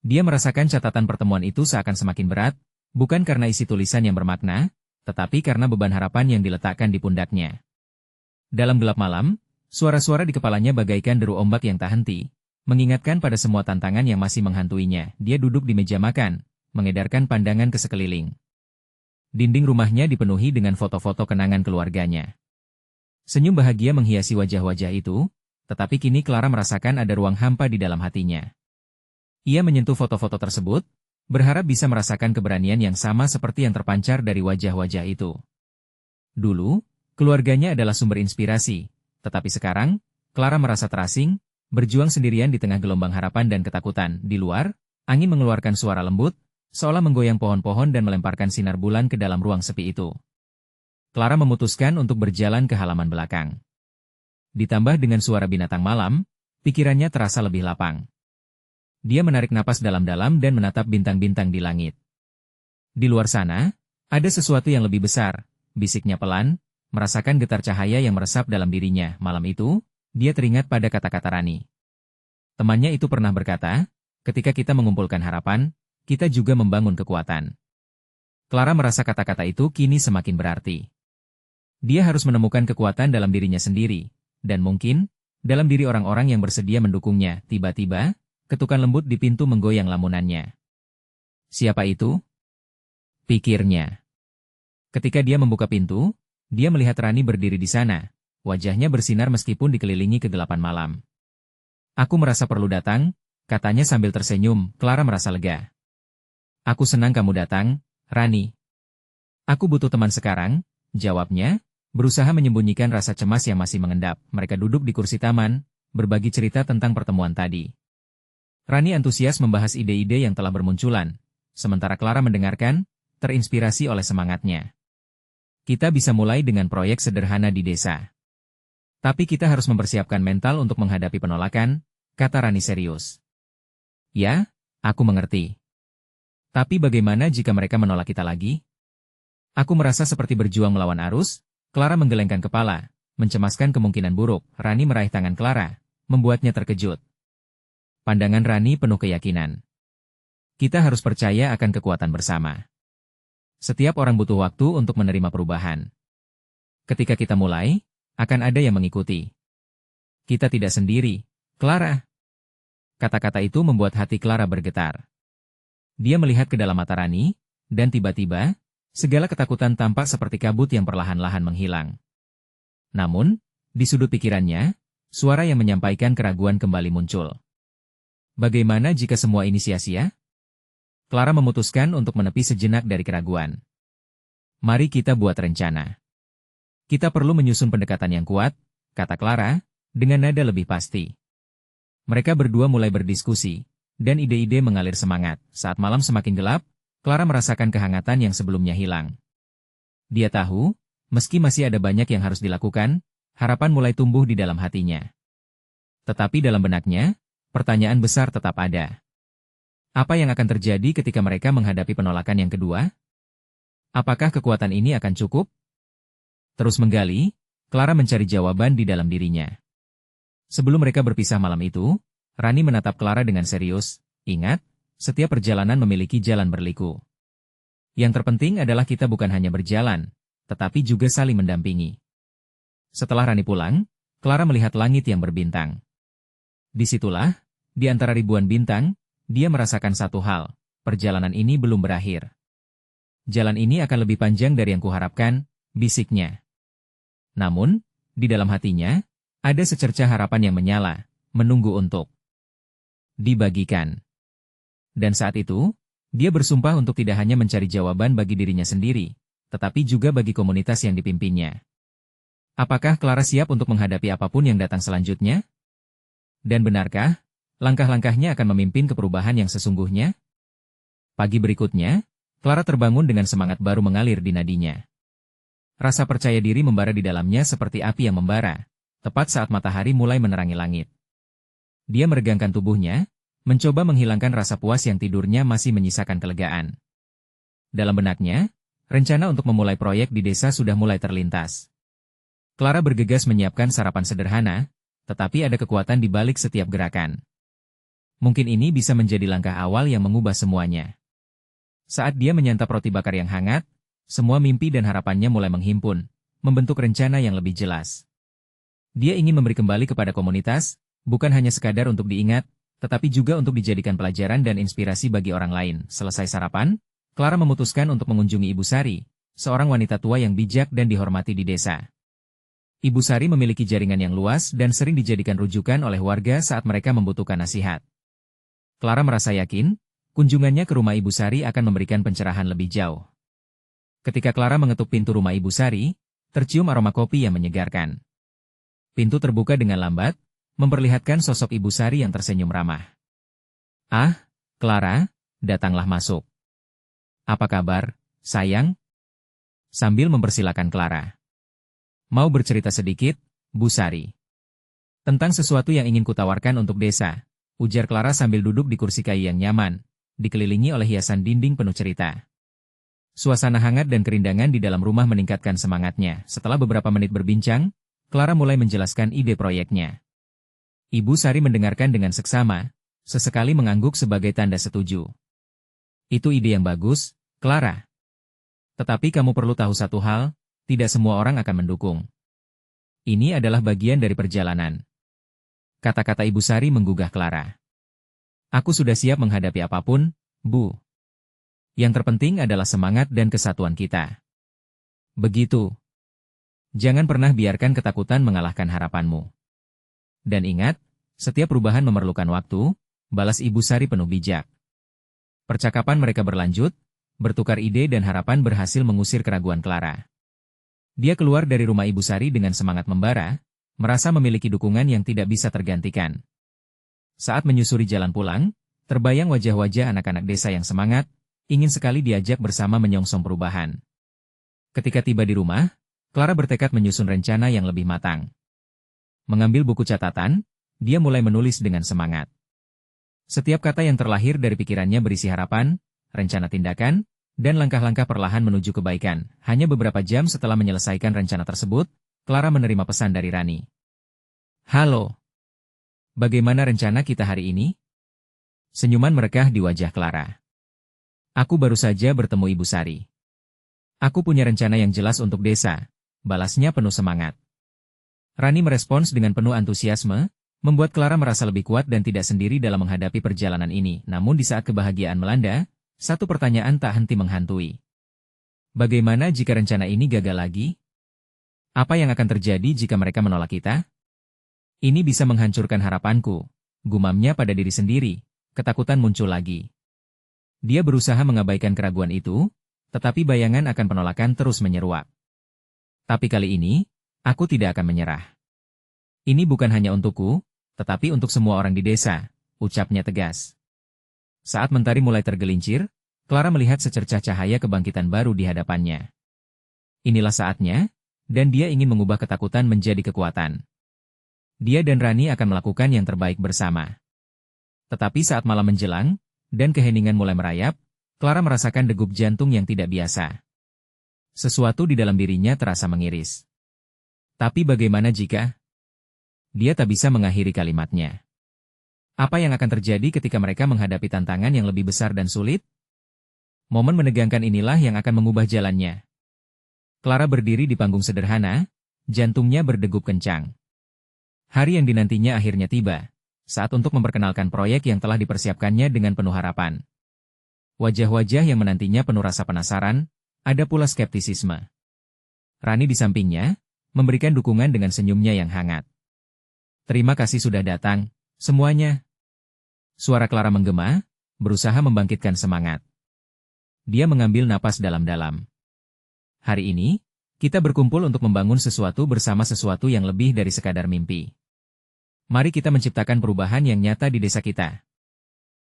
Dia merasakan catatan pertemuan itu seakan semakin berat, bukan karena isi tulisan yang bermakna, tetapi karena beban harapan yang diletakkan di pundaknya. Dalam gelap malam, suara-suara di kepalanya bagaikan deru ombak yang tak henti, mengingatkan pada semua tantangan yang masih menghantuinya. Dia duduk di meja makan, mengedarkan pandangan ke sekeliling. Dinding rumahnya dipenuhi dengan foto-foto kenangan keluarganya. Senyum bahagia menghiasi wajah-wajah itu, tetapi kini Clara merasakan ada ruang hampa di dalam hatinya. Ia menyentuh foto-foto tersebut, berharap bisa merasakan keberanian yang sama seperti yang terpancar dari wajah-wajah itu. Dulu, keluarganya adalah sumber inspirasi, tetapi sekarang, Clara merasa terasing, berjuang sendirian di tengah gelombang harapan dan ketakutan. Di luar, angin mengeluarkan suara lembut, seolah menggoyang pohon-pohon dan melemparkan sinar bulan ke dalam ruang sepi itu. Clara memutuskan untuk berjalan ke halaman belakang. Ditambah dengan suara binatang malam, pikirannya terasa lebih lapang. Dia menarik napas dalam-dalam dan menatap bintang-bintang di langit. Di luar sana, ada sesuatu yang lebih besar, bisiknya pelan, merasakan getar cahaya yang meresap dalam dirinya. Malam itu, dia teringat pada kata-kata Rani. Temannya itu pernah berkata, ketika kita mengumpulkan harapan, kita juga membangun kekuatan. Clara merasa kata-kata itu kini semakin berarti. Dia harus menemukan kekuatan dalam dirinya sendiri, dan mungkin, dalam diri orang-orang yang bersedia mendukungnya. Tiba-tiba, ketukan lembut di pintu menggoyang lamunannya. Siapa itu? Pikirnya. Ketika dia membuka pintu, dia melihat Rani berdiri di sana. Wajahnya bersinar meskipun dikelilingi kegelapan malam. Aku merasa perlu datang, katanya sambil tersenyum. Clara merasa lega. Aku senang kamu datang, Rani. Aku butuh teman sekarang, jawabnya, berusaha menyembunyikan rasa cemas yang masih mengendap. Mereka duduk di kursi taman, berbagi cerita tentang pertemuan tadi. Rani antusias membahas ide-ide yang telah bermunculan, sementara Clara mendengarkan, terinspirasi oleh semangatnya. Kita bisa mulai dengan proyek sederhana di desa. Tapi kita harus mempersiapkan mental untuk menghadapi penolakan, kata Rani serius. Ya, aku mengerti. Tapi bagaimana jika mereka menolak kita lagi? Aku merasa seperti berjuang melawan arus. Clara menggelengkan kepala, mencemaskan kemungkinan buruk. Rani meraih tangan Clara, membuatnya terkejut. Pandangan Rani penuh keyakinan. Kita harus percaya akan kekuatan bersama. Setiap orang butuh waktu untuk menerima perubahan. Ketika kita mulai, akan ada yang mengikuti. Kita tidak sendiri, Clara. Kata-kata itu membuat hati Clara bergetar. Dia melihat ke dalam mata Rani, dan tiba-tiba, segala ketakutan tampak seperti kabut yang perlahan-lahan menghilang. Namun, di sudut pikirannya, suara yang menyampaikan keraguan kembali muncul. Bagaimana jika semua ini sia-sia? Clara memutuskan untuk menepi sejenak dari keraguan. Mari kita buat rencana. Kita perlu menyusun pendekatan yang kuat, kata Clara, dengan nada lebih pasti. Mereka berdua mulai berdiskusi, dan ide-ide mengalir semangat. Saat malam semakin gelap, Clara merasakan kehangatan yang sebelumnya hilang. Dia tahu, meski masih ada banyak yang harus dilakukan, harapan mulai tumbuh di dalam hatinya. Tetapi dalam benaknya, pertanyaan besar tetap ada. Apa yang akan terjadi ketika mereka menghadapi penolakan yang kedua? Apakah kekuatan ini akan cukup? Terus menggali, Clara mencari jawaban di dalam dirinya. Sebelum mereka berpisah malam itu, Rani menatap Clara dengan serius. Ingat, setiap perjalanan memiliki jalan berliku. Yang terpenting adalah kita bukan hanya berjalan, tetapi juga saling mendampingi. Setelah Rani pulang, Clara melihat langit yang berbintang. Disitulah, di antara ribuan bintang, dia merasakan satu hal, perjalanan ini belum berakhir. Jalan ini akan lebih panjang dari yang kuharapkan, bisiknya. Namun, di dalam hatinya, ada secerca harapan yang menyala, menunggu untuk dibagikan. Dan saat itu, dia bersumpah untuk tidak hanya mencari jawaban bagi dirinya sendiri, tetapi juga bagi komunitas yang dipimpinnya. Apakah Clara siap untuk menghadapi apapun yang datang selanjutnya? Dan benarkah, langkah-langkahnya akan memimpin ke perubahan yang sesungguhnya? Pagi berikutnya, Clara terbangun dengan semangat baru mengalir di nadinya. Rasa percaya diri membara di dalamnya seperti api yang membara, tepat saat matahari mulai menerangi langit. Dia meregangkan tubuhnya, mencoba menghilangkan rasa puas yang tidurnya masih menyisakan kelegaan. Dalam benaknya, rencana untuk memulai proyek di desa sudah mulai terlintas. Clara bergegas menyiapkan sarapan sederhana, tetapi ada kekuatan di balik setiap gerakan. Mungkin ini bisa menjadi langkah awal yang mengubah semuanya. Saat dia menyantap roti bakar yang hangat, semua mimpi dan harapannya mulai menghimpun, membentuk rencana yang lebih jelas. Dia ingin memberi kembali kepada komunitas, bukan hanya sekadar untuk diingat, tetapi juga untuk dijadikan pelajaran dan inspirasi bagi orang lain. Selesai sarapan, Clara memutuskan untuk mengunjungi Ibu Sari, seorang wanita tua yang bijak dan dihormati di desa. Ibu Sari memiliki jaringan yang luas dan sering dijadikan rujukan oleh warga saat mereka membutuhkan nasihat. Clara merasa yakin, kunjungannya ke rumah Ibu Sari akan memberikan pencerahan lebih jauh. Ketika Clara mengetuk pintu rumah Ibu Sari, tercium aroma kopi yang menyegarkan. Pintu terbuka dengan lambat, memperlihatkan sosok Ibu Sari yang tersenyum ramah. "Ah, Clara, datanglah masuk. Apa kabar, sayang?" Sambil mempersilakan Clara. "Mau bercerita sedikit, Bu Sari?" "Tentang sesuatu yang ingin kutawarkan untuk desa," ujar Clara sambil duduk di kursi kayu yang nyaman, dikelilingi oleh hiasan dinding penuh cerita. Suasana hangat dan kerindangan di dalam rumah meningkatkan semangatnya. Setelah beberapa menit berbincang, Clara mulai menjelaskan ide proyeknya. Ibu Sari mendengarkan dengan seksama, sesekali mengangguk sebagai tanda setuju. "Itu ide yang bagus, Clara. Tetapi kamu perlu tahu satu hal, tidak semua orang akan mendukung. Ini adalah bagian dari perjalanan." Kata-kata Ibu Sari menggugah Clara. "Aku sudah siap menghadapi apapun, Bu. Yang terpenting adalah semangat dan kesatuan kita." "Begitu. Jangan pernah biarkan ketakutan mengalahkan harapanmu. Dan ingat, setiap perubahan memerlukan waktu," balas Ibu Sari penuh bijak. Percakapan mereka berlanjut, bertukar ide dan harapan berhasil mengusir keraguan Clara. Dia keluar dari rumah Ibu Sari dengan semangat membara, merasa memiliki dukungan yang tidak bisa tergantikan. Saat menyusuri jalan pulang, terbayang wajah-wajah anak-anak desa yang semangat, ingin sekali diajak bersama menyongsong perubahan. Ketika tiba di rumah, Clara bertekad menyusun rencana yang lebih matang. Mengambil buku catatan, dia mulai menulis dengan semangat. Setiap kata yang terlahir dari pikirannya berisi harapan, rencana tindakan, dan langkah-langkah perlahan menuju kebaikan. Hanya beberapa jam setelah menyelesaikan rencana tersebut, Clara menerima pesan dari Rani. "Halo. Bagaimana rencana kita hari ini?" Senyuman merekah di wajah Clara. "Aku baru saja bertemu Ibu Sari. Aku punya rencana yang jelas untuk desa," balasnya penuh semangat. Rani merespons dengan penuh antusiasme, membuat Clara merasa lebih kuat dan tidak sendiri dalam menghadapi perjalanan ini. Namun di saat kebahagiaan melanda, satu pertanyaan tak henti menghantui. Bagaimana jika rencana ini gagal lagi? Apa yang akan terjadi jika mereka menolak kita? Ini bisa menghancurkan harapanku, gumamnya pada diri sendiri. Ketakutan muncul lagi. Dia berusaha mengabaikan keraguan itu, tetapi bayangan akan penolakan terus menyeruak. "Tapi kali ini, aku tidak akan menyerah. Ini bukan hanya untukku, tetapi untuk semua orang di desa," ucapnya tegas. Saat mentari mulai tergelincir, Clara melihat secercah cahaya kebangkitan baru di hadapannya. Inilah saatnya, dan dia ingin mengubah ketakutan menjadi kekuatan. Dia dan Rani akan melakukan yang terbaik bersama. Tetapi saat malam menjelang, dan keheningan mulai merayap, Clara merasakan degup jantung yang tidak biasa. Sesuatu di dalam dirinya terasa mengiris. Tapi bagaimana jika? Dia tak bisa mengakhiri kalimatnya. Apa yang akan terjadi ketika mereka menghadapi tantangan yang lebih besar dan sulit? Momen menegangkan inilah yang akan mengubah jalannya. Clara berdiri di panggung sederhana, jantungnya berdegup kencang. Hari yang dinantinya akhirnya tiba, saat untuk memperkenalkan proyek yang telah dipersiapkannya dengan penuh harapan. Wajah-wajah yang menantinya penuh rasa penasaran, ada pula skeptisisme. Rani di sampingnya, memberikan dukungan dengan senyumnya yang hangat. "Terima kasih sudah datang, semuanya." Suara Clara menggema, berusaha membangkitkan semangat. Dia mengambil napas dalam-dalam. "Hari ini, kita berkumpul untuk membangun sesuatu bersama, sesuatu yang lebih dari sekadar mimpi. Mari kita menciptakan perubahan yang nyata di desa kita."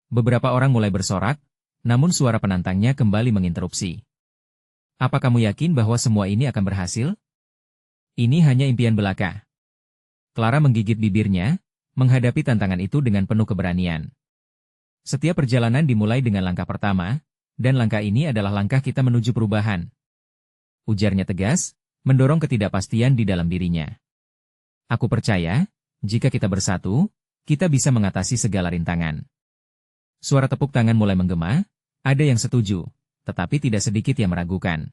Beberapa orang mulai bersorak, namun suara penantangnya kembali menginterupsi. "Apa kamu yakin bahwa semua ini akan berhasil? Ini hanya impian belaka." Clara menggigit bibirnya, menghadapi tantangan itu dengan penuh keberanian. Setiap perjalanan dimulai dengan langkah pertama, dan langkah ini adalah langkah kita menuju perubahan. ujarnya tegas, mendorong ketidakpastian di dalam dirinya. Aku percaya, jika kita bersatu, kita bisa mengatasi segala rintangan. Suara tepuk tangan mulai menggema, ada yang setuju, tetapi tidak sedikit yang meragukan.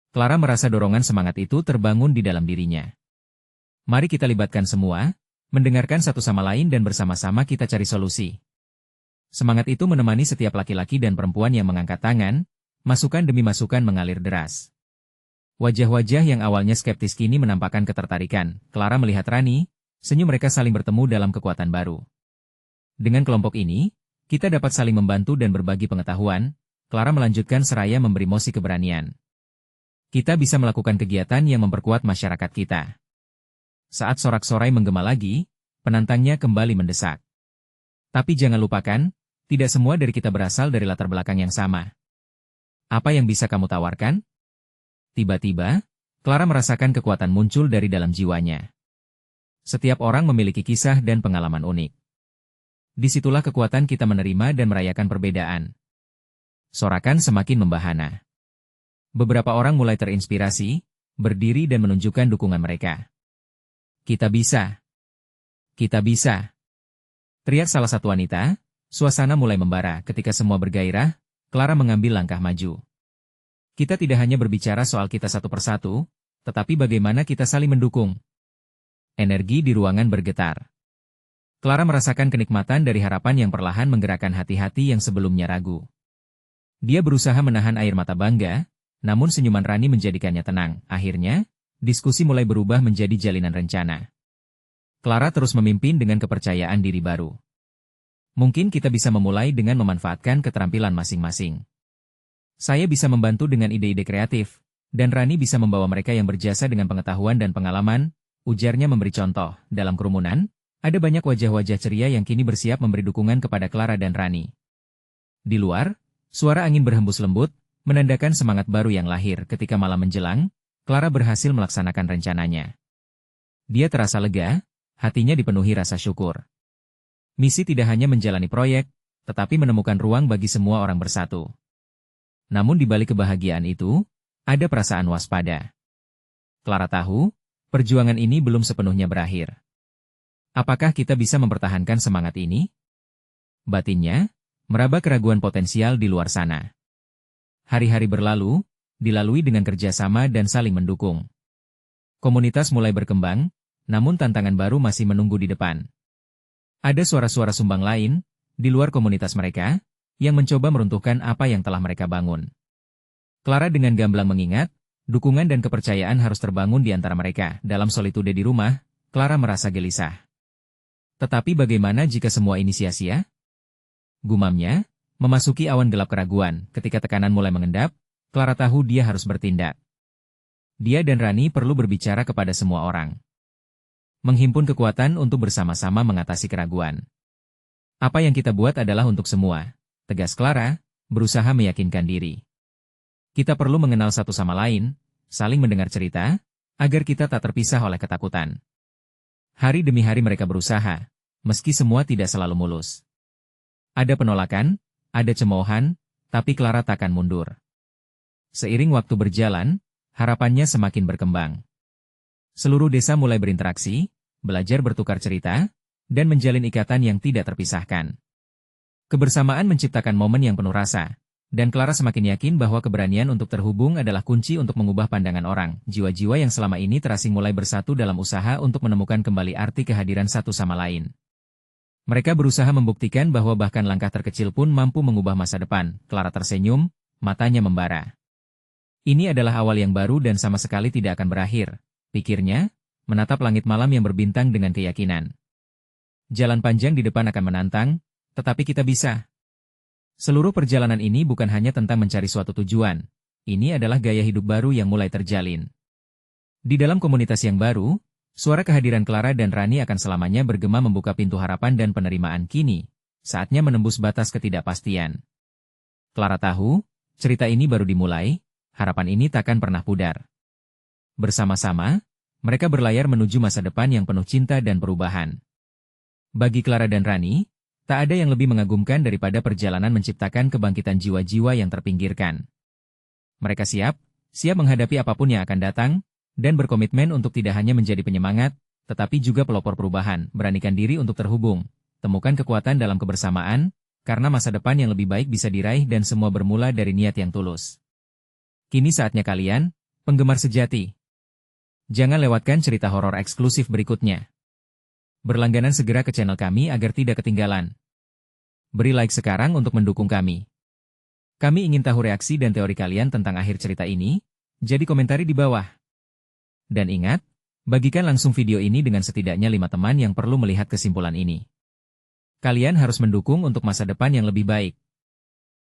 Clara merasa dorongan semangat itu terbangun di dalam dirinya. Mari kita libatkan semua, mendengarkan satu sama lain dan bersama-sama kita cari solusi. Semangat itu menemani setiap laki-laki dan perempuan yang mengangkat tangan, masukan demi masukan mengalir deras. Wajah-wajah yang awalnya skeptis kini menampakkan ketertarikan. Clara melihat Rani, senyum mereka saling bertemu dalam kekuatan baru. Dengan kelompok ini, kita dapat saling membantu dan berbagi pengetahuan. Clara melanjutkan seraya memberi mosi keberanian. Kita bisa melakukan kegiatan yang memperkuat masyarakat kita. Saat sorak-sorai menggema lagi, penantangnya kembali mendesak. Tapi jangan lupakan, tidak semua dari kita berasal dari latar belakang yang sama. Apa yang bisa kamu tawarkan? Tiba-tiba, Clara merasakan kekuatan muncul dari dalam jiwanya. Setiap orang memiliki kisah dan pengalaman unik. Disitulah kekuatan kita menerima dan merayakan perbedaan. Sorakan semakin membahana. Beberapa orang mulai terinspirasi, berdiri dan menunjukkan dukungan mereka. Kita bisa. Kita bisa. Teriak salah satu wanita, suasana mulai membara ketika semua bergairah, Clara mengambil langkah maju. Kita tidak hanya berbicara soal kita satu persatu, tetapi bagaimana kita saling mendukung. Energi di ruangan bergetar. Clara merasakan kenikmatan dari harapan yang perlahan menggerakkan hati-hati yang sebelumnya ragu. Dia berusaha menahan air mata bangga, namun senyuman Rani menjadikannya tenang. Akhirnya, diskusi mulai berubah menjadi jalinan rencana. Clara terus memimpin dengan kepercayaan diri baru. Mungkin kita bisa memulai dengan memanfaatkan keterampilan masing-masing. Saya bisa membantu dengan ide-ide kreatif, dan Rani bisa membawa mereka yang berjasa dengan pengetahuan dan pengalaman, ujarnya memberi contoh. Dalam kerumunan, ada banyak wajah-wajah ceria yang kini bersiap memberi dukungan kepada Clara dan Rani. Di luar, suara angin berhembus lembut, menandakan semangat baru yang lahir. Ketika malam menjelang, Clara berhasil melaksanakan rencananya. Dia terasa lega, hatinya dipenuhi rasa syukur. Misi tidak hanya menjalani proyek, tetapi menemukan ruang bagi semua orang bersatu. Namun di balik kebahagiaan itu, ada perasaan waspada. Clara tahu, perjuangan ini belum sepenuhnya berakhir. Apakah kita bisa mempertahankan semangat ini? Batinnya, meraba keraguan potensial di luar sana. Hari-hari berlalu, dilalui dengan kerjasama dan saling mendukung. Komunitas mulai berkembang, namun tantangan baru masih menunggu di depan. Ada suara-suara sumbang lain, di luar komunitas mereka, yang mencoba meruntuhkan apa yang telah mereka bangun. Clara dengan gamblang mengingat, dukungan dan kepercayaan harus terbangun di antara mereka. Dalam solitude di rumah, Clara merasa gelisah. Tetapi bagaimana jika semua ini sia-sia? Gumamnya, memasuki awan gelap keraguan. Ketika tekanan mulai mengendap, Clara tahu dia harus bertindak. Dia dan Rani perlu berbicara kepada semua orang. Menghimpun kekuatan untuk bersama-sama mengatasi keraguan. Apa yang kita buat adalah untuk semua, tegas Clara, berusaha meyakinkan diri. Kita perlu mengenal satu sama lain, saling mendengar cerita, agar kita tak terpisah oleh ketakutan. Hari demi hari mereka berusaha, meski semua tidak selalu mulus. Ada penolakan, ada cemoohan, tapi Clara takkan mundur. Seiring waktu berjalan, harapannya semakin berkembang. Seluruh desa mulai berinteraksi, belajar bertukar cerita, dan menjalin ikatan yang tidak terpisahkan. Kebersamaan menciptakan momen yang penuh rasa, dan Clara semakin yakin bahwa keberanian untuk terhubung adalah kunci untuk mengubah pandangan orang. Jiwa-jiwa yang selama ini terasing mulai bersatu dalam usaha untuk menemukan kembali arti kehadiran satu sama lain. Mereka berusaha membuktikan bahwa bahkan langkah terkecil pun mampu mengubah masa depan. Clara tersenyum, matanya membara. Ini adalah awal yang baru dan sama sekali tidak akan berakhir, pikirnya, menatap langit malam yang berbintang dengan keyakinan. Jalan panjang di depan akan menantang, tetapi kita bisa. Seluruh perjalanan ini bukan hanya tentang mencari suatu tujuan, ini adalah gaya hidup baru yang mulai terjalin. Di dalam komunitas yang baru, suara kehadiran Clara dan Rani akan selamanya bergema membuka pintu harapan dan penerimaan. Kini, saatnya menembus batas ketidakpastian. Clara tahu, cerita ini baru dimulai, harapan ini takkan pernah pudar. Bersama-sama, mereka berlayar menuju masa depan yang penuh cinta dan perubahan. Bagi Clara dan Rani, tak ada yang lebih mengagumkan daripada perjalanan menciptakan kebangkitan jiwa-jiwa yang terpinggirkan. Mereka siap, siap menghadapi apapun yang akan datang, dan berkomitmen untuk tidak hanya menjadi penyemangat, tetapi juga pelopor perubahan. Beranikan diri untuk terhubung, temukan kekuatan dalam kebersamaan, karena masa depan yang lebih baik bisa diraih dan semua bermula dari niat yang tulus. Kini saatnya kalian, penggemar sejati. Jangan lewatkan cerita horor eksklusif berikutnya. Berlangganan segera ke channel kami agar tidak ketinggalan. Beri like sekarang untuk mendukung kami. Kami ingin tahu reaksi dan teori kalian tentang akhir cerita ini, jadi komentari di bawah. Dan ingat, bagikan langsung video ini dengan setidaknya 5 teman yang perlu melihat kesimpulan ini. Kalian harus mendukung untuk masa depan yang lebih baik.